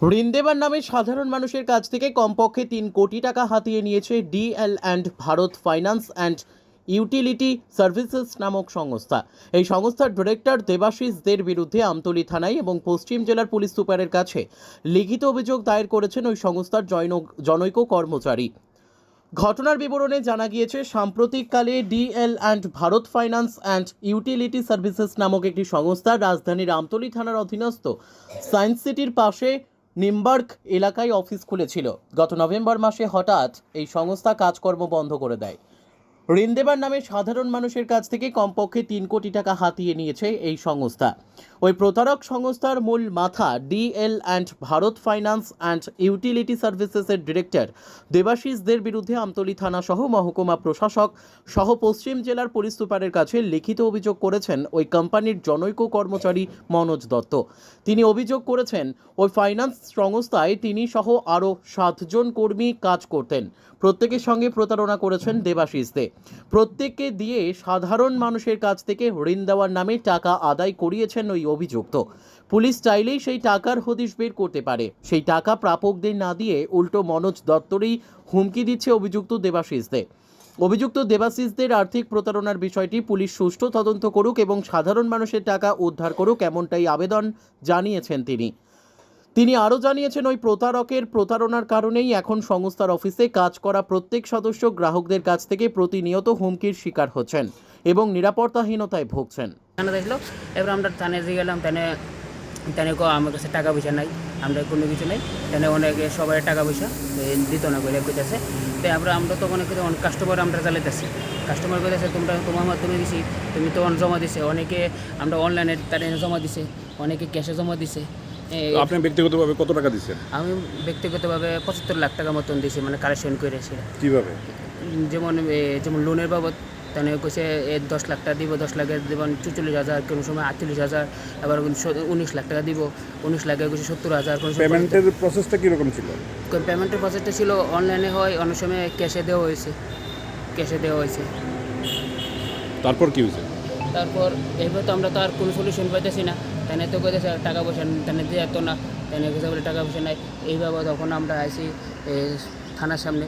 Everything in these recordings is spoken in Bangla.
ঋণ দেবার নামে সাধারণ মানুষের কাছ থেকে কমপক্ষে 3 কোটি টাকা হাতিয়ে নিয়েছে DL and Bharat finance and utility services নামক সংস্থা। এই সংস্থার ডিরেক্টর দেবাশিস দের বিরুদ্ধে আমতলী থানায় এবং পশ্চিম জেলার পুলিশ সুপারের কাছে লিখিত অভিযোগ দায়ের করেছেন ওই সংস্থার জনৈক কর্মচারী। ঘটনার বিবরণে জানা গিয়েছে, সাম্প্রতিককালে DL and Bharat finance and utility services নামক একটি সংস্থা রাজধানীর আমতলী থানার অধীনস্থ সায়েন্স সিটির পাশে নিমবার্গ এলাকায় অফিস খুলেছিল। গত নভেম্বর মাসে হঠাৎ এই সংস্থা কাজকর্ম বন্ধ করে দেয়। ঋণ দেবার নামে সাধারণ মানুষের কাছ থেকে কমপক্ষে 3 কোটি টাকা হাতিয়ে নিয়েছে এই সংস্থা। ওই প্রতারক সংস্থার মূল মাথা DL and Bharat finance and utility সার্ভিসেসের ডিরেক্টর দেবাশিস দের বিরুদ্ধে আমতলী থানা সহ মহকুমা প্রশাসক সহ পশ্চিম জেলার পুলিশ সুপারের কাছে লিখিত অভিযোগ করেছেন ওই কোম্পানির জনৈক কর্মচারী মনোজ দত্ত। তিনি অভিযোগ করেছেন, ওই ফাইন্যান্স সংস্থায় তিনি সহ আরও 7 জন কর্মী কাজ করতেন। প্রত্যেকের সঙ্গে প্রতারণা করেছেন দেবাশিস দে। প্রত্যেককে দিয়ে সাধারণ মানুষের কাছ থেকে ঋণ দেওয়ার নামে টাকা আদায় করিয়েছেন ওই অভিযুক্ত। পুলিশ চাইলেই সেই টাকার হদিশ বের করতে পারে। সেই টাকা প্রাপকদের না দিয়ে উল্টো মনোজ দত্তরই হুমকি দিচ্ছে অভিযুক্ত দেবাশিস দে। অভিযুক্ত দেবাশিসদের আর্থিক প্রতারণার বিষয়টি পুলিশ সুষ্ঠু তদন্ত করুক এবং সাধারণ মানুষের টাকা উদ্ধার করুক, এমনটাই আবেদন জানিয়েছেন তিনি আরও জানিয়েছেন, ওই প্রতারকের প্রতারণার কারণেই এখন সংস্থার অফিসে কাজ করা প্রত্যেক সদস্য গ্রাহকদের কাছ থেকে প্রতিনিয়ত হুমকির শিকার হচ্ছেন এবং নিরাপত্তাহীনতায় ভুগছেন। দেখলো এবার আমরা থানায় দিয়ে গেলাম, থানে আমার কাছে টাকা পয়সা নাই, আমরা কোনো কিছু নেই। থানে অনেকে সবাই টাকা পয়সা দিত না করে করতেছে। তাই আমরা তখন অনেক কাস্টমার আমরা চালাইতেছি, কাস্টমার করতেছে তোমার মাধ্যমে দিছি, তুমি তো জমা দিছে। অনেকে আমরা অনলাইনে তারা জমা দিছে, অনেকে ক্যাশে জমা দিছে। আপনি ব্যক্তিগতভাবে কত টাকা দিচ্ছেন? আমি ব্যক্তিগতভাবে 75 লাখ টাকা মতন দিয়েছি, মানে কালেকশন করে। কীভাবে? যেমন লোনের বাবদ তাহলে কইছে 10 লাখ টাকা দিব, 10 লাখের দেবেন 44,000, কোনো সময় 48,000, আবার 19 লাখ টাকা দিব, 19 লাখে কইছে 70,000। পেমেন্টের প্রসেসটা কীরকম ছিল? পেমেন্টের প্রসেসটা ছিল অনলাইনে হয়, অনেক সময় ক্যাশে দেওয়া হয়েছে। তারপর কী হয়েছে? তারপর এইবার তো আমরা তো আর কোনো সলিউশন পাইতেছি না। তাই তো কইতেছে টাকা পয়সা তাই দিয়ে এত না, তাই কইছে বলে টাকা পয়সা নাই। এইভাবে তখন আমরা আইসি থানার সামনে,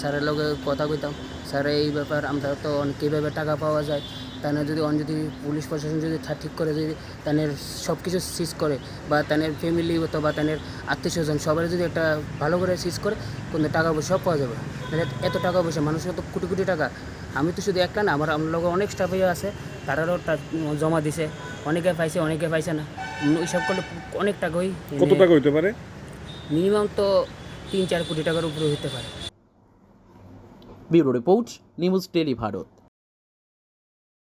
স্যারের লগে কথা কইতাম, স্যার এই ব্যাপার আমরা তো কীভাবে টাকা পাওয়া যায়, তাদের যদি পুলিশ প্রশাসন যদি ঠিক করে, যদি তাদের সব কিছু সিজ করে বা তাদের ফ্যামিলি অথবা তাদের আত্মীয় স্বজন সবাই যদি একটা ভালো করে সিজ করে, কিন্তু টাকা পয়সা সব পাওয়া যাবে। এত টাকা পয়সা মানুষের তো কোটি কোটি টাকা। আমি তো শুধু একটা না, আমার লোক অনেক স্টাফ আছে, তারারও জমা দিছে, অনেকে পাইছে অনেকে পাইছে না। ওইসব করলে অনেক টাকা কত টাকা হইতে পারে? মিনিমাম তো 3-4 কোটি টাকার উপরে হতে পারে। Bureau report, news tele Bharat.